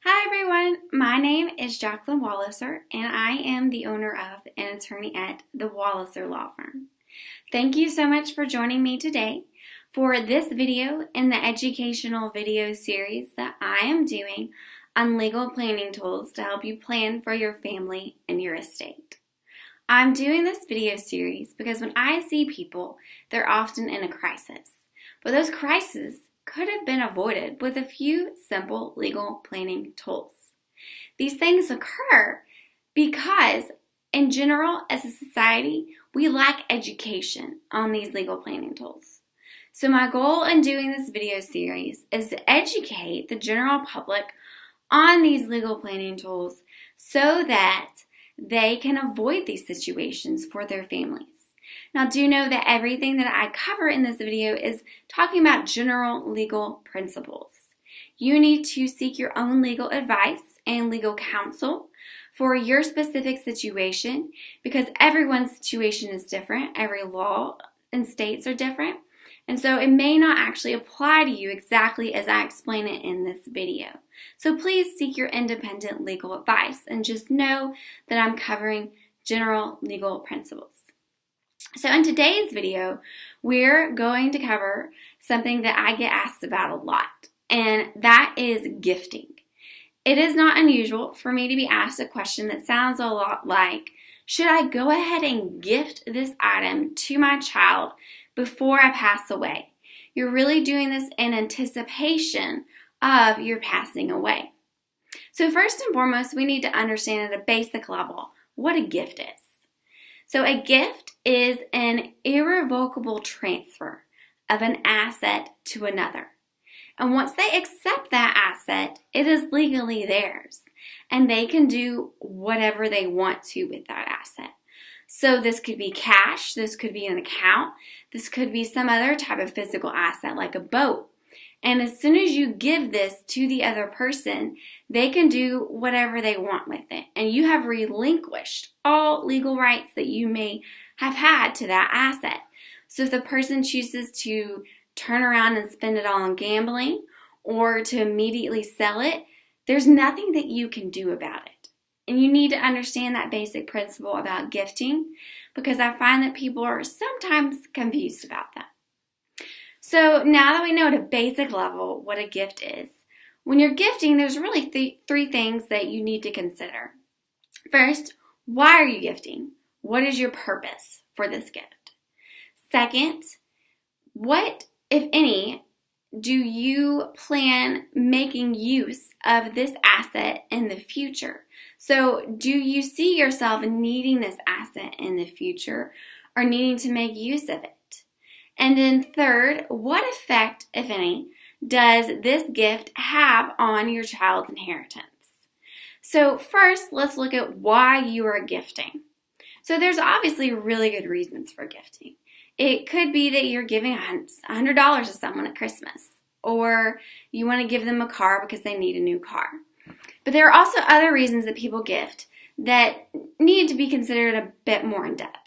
Hi everyone, my name is Jacqueline Walliser and I am the owner of and attorney at the Walliser Law Firm. Thank you so much for joining me today for this video in the educational video series that I am doing on legal planning tools to help you plan for your family and your estate. I'm doing this video series because when I see people, they're often in a crisis, but those crises could have been avoided with a few simple legal planning tools. These things occur because, in general, as a society, we lack education on these legal planning tools. So my goal in doing this video series is to educate the general public on these legal planning tools so that they can avoid these situations for their families. Now, do know that everything that I cover in this video is talking about general legal principles. You need to seek your own legal advice and legal counsel for your specific situation because everyone's situation is different. Every law and states are different. And so it may not actually apply to you exactly as I explain it in this video. So please seek your independent legal advice and just know that I'm covering general legal principles. So in today's video, we're going to cover something that I get asked about a lot, and that is gifting. It is not unusual for me to be asked a question that sounds a lot like, should I go ahead and gift this item to my child before I pass away? You're really doing this in anticipation of your passing away. So first and foremost, we need to understand at a basic level what a gift is. So a gift is an irrevocable transfer of an asset to another. And once they accept that asset, it is legally theirs. And they can do whatever they want to with that asset. So this could be cash, this could be an account, this could be some other type of physical asset like a boat. And as soon as you give this to the other person, they can do whatever they want with it. And you have relinquished all legal rights that you may have had to that asset. So if the person chooses to turn around and spend it all on gambling or to immediately sell it, there's nothing that you can do about it. And you need to understand that basic principle about gifting because I find that people are sometimes confused about that. So now that we know at a basic level what a gift is, when you're gifting, there's really three things that you need to consider. First, why are you gifting? What is your purpose for this gift? Second, what, if any, do you plan making use of this asset in the future? So do you see yourself needing this asset in the future or needing to make use of it? And then third, what effect, if any, does this gift have on your child's inheritance? So first, let's look at why you are gifting. So there's obviously really good reasons for gifting. It could be that you're giving $100 to someone at Christmas, or you want to give them a car because they need a new car. But there are also other reasons that people gift that need to be considered a bit more in depth.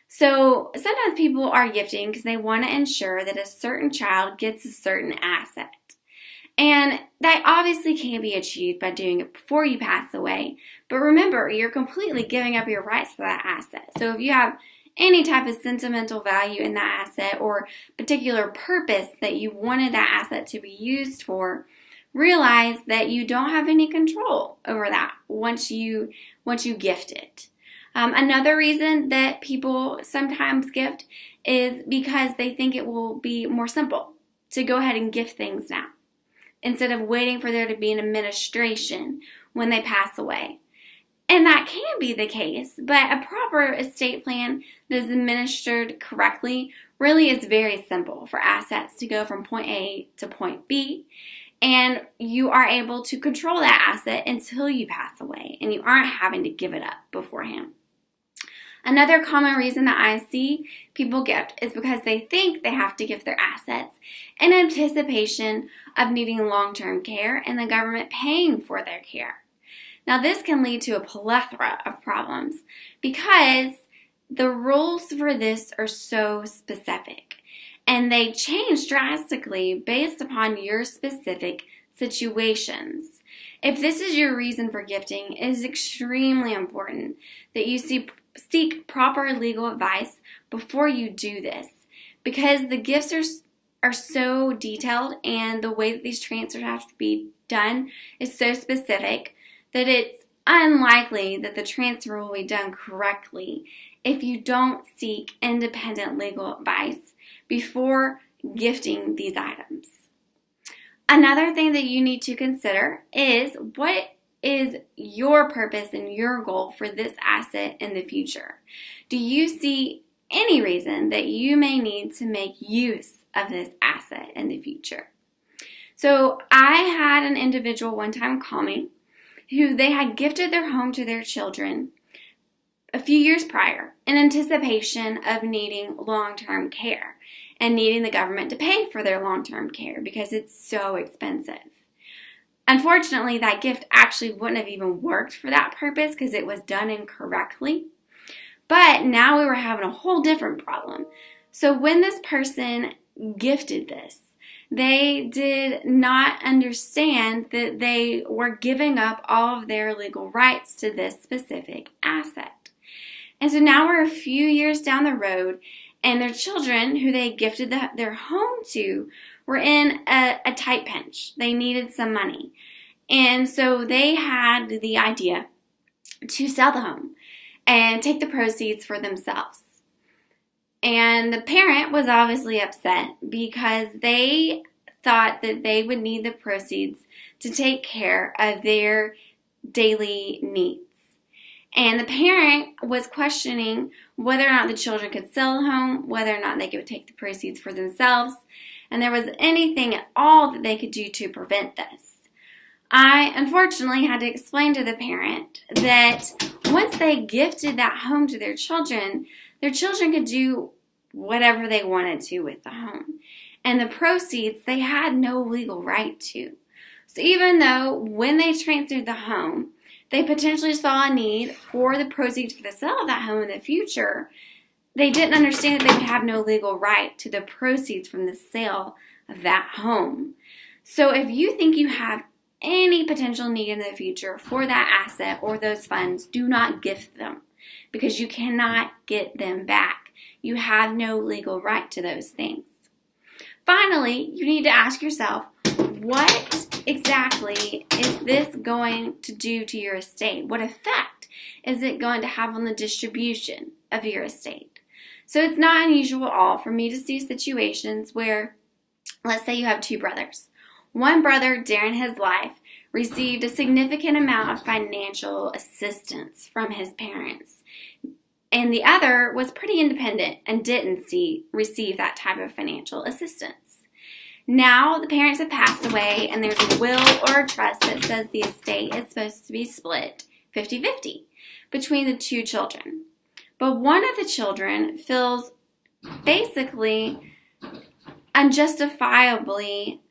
So sometimes people are gifting because they want to ensure that a certain child gets a certain asset. And that obviously can be achieved by doing it before you pass away. But remember, you're completely giving up your rights to that asset. So if you have any type of sentimental value in that asset or particular purpose that you wanted that asset to be used for, realize that you don't have any control over that once you gift it. Another reason that people sometimes gift is because they think it will be more simple to go ahead and gift things now instead of waiting for there to be an administration when they pass away. And that can be the case, but a proper estate plan that is administered correctly really is very simple for assets to go from point A to point B. And you are able to control that asset until you pass away and you aren't having to give it up beforehand. Another common reason that I see people gift is because they think they have to gift their assets in anticipation of needing long-term care and the government paying for their care. Now this can lead to a plethora of problems because the rules for this are so specific and they change drastically based upon your specific situations. If this is your reason for gifting, it is extremely important that you seek proper legal advice before you do this, because the gifts are so detailed and the way that these transfers have to be done is so specific that it's unlikely that the transfer will be done correctly if you don't seek independent legal advice before gifting these items. Another thing that you need to consider is, what is your purpose and your goal for this asset in the future? Do you see any reason that you may need to make use of this asset in the future? So I had an individual one time call me who they had gifted their home to their children a few years prior in anticipation of needing long-term care and needing the government to pay for their long-term care because it's so expensive. Unfortunately, that gift actually wouldn't have even worked for that purpose because it was done incorrectly. But now we were having a whole different problem. So when this person gifted this, they did not understand that they were giving up all of their legal rights to this specific asset. And so now we're a few years down the road, and their children, who they gifted their home to, were in a tight pinch. They needed some money. And so they had the idea to sell the home and take the proceeds for themselves. And the parent was obviously upset because they thought that they would need the proceeds to take care of their daily needs. And the parent was questioning whether or not the children could sell the home, whether or not they could take the proceeds for themselves, and there was anything at all that they could do to prevent this. I unfortunately had to explain to the parent that once they gifted that home to their children could do whatever they wanted to with the home. And the proceeds they had no legal right to. So even though when they transferred the home, they potentially saw a need for the proceeds for the sale of that home in the future, they didn't understand that they would have no legal right to the proceeds from the sale of that home. So if you think you have any potential need in the future for that asset or those funds, do not gift them because you cannot get them back. You have no legal right to those things. Finally, you need to ask yourself, what exactly is this going to do to your estate? What effect is it going to have on the distribution of your estate? So it's not unusual at all for me to see situations where, let's say you have two brothers. One brother during his life received a significant amount of financial assistance from his parents, and the other was pretty independent and didn't receive that type of financial assistance. Now the parents have passed away and there's a will or a trust that says the estate is supposed to be split 50-50 between the two children. But one of the children feels basically unjustifiably,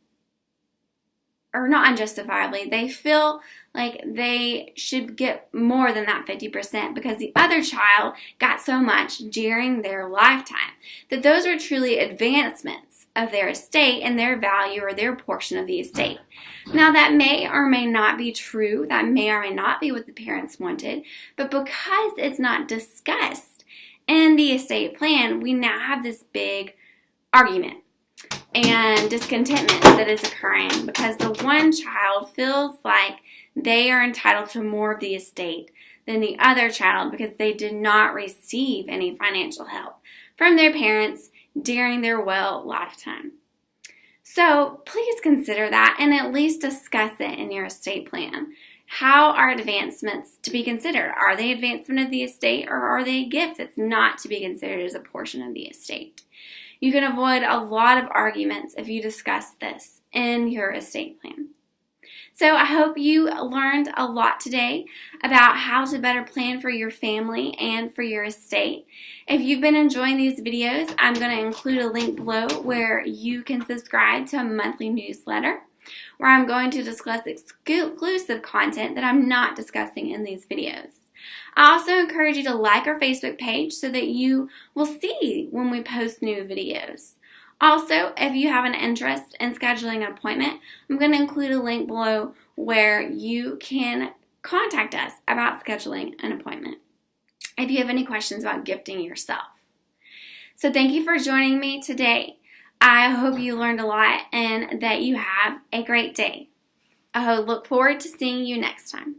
or not unjustifiably, they feel like they should get more than that 50% because the other child got so much during their lifetime, that those are truly advancements of their estate and their value or their portion of the estate. Now that may or may not be true, that may or may not be what the parents wanted, but because it's not discussed in the estate plan, we now have this big argument and discontentment that is occurring because the one child feels like they are entitled to more of the estate than the other child because they did not receive any financial help from their parents during their well lifetime. So please consider that and at least discuss it in your estate plan. How are advancements to be considered? Are they advancement of the estate or are they a gift that's not to be considered as a portion of the estate? You can avoid a lot of arguments if you discuss this in your estate plan. So I hope you learned a lot today about how to better plan for your family and for your estate. If you've been enjoying these videos, I'm going to include a link below where you can subscribe to a monthly newsletter where I'm going to discuss exclusive content that I'm not discussing in these videos. I also encourage you to like our Facebook page so that you will see when we post new videos. Also, if you have an interest in scheduling an appointment, I'm going to include a link below where you can contact us about scheduling an appointment if you have any questions about gifting yourself. So thank you for joining me today. I hope you learned a lot and that you have a great day. I look forward to seeing you next time.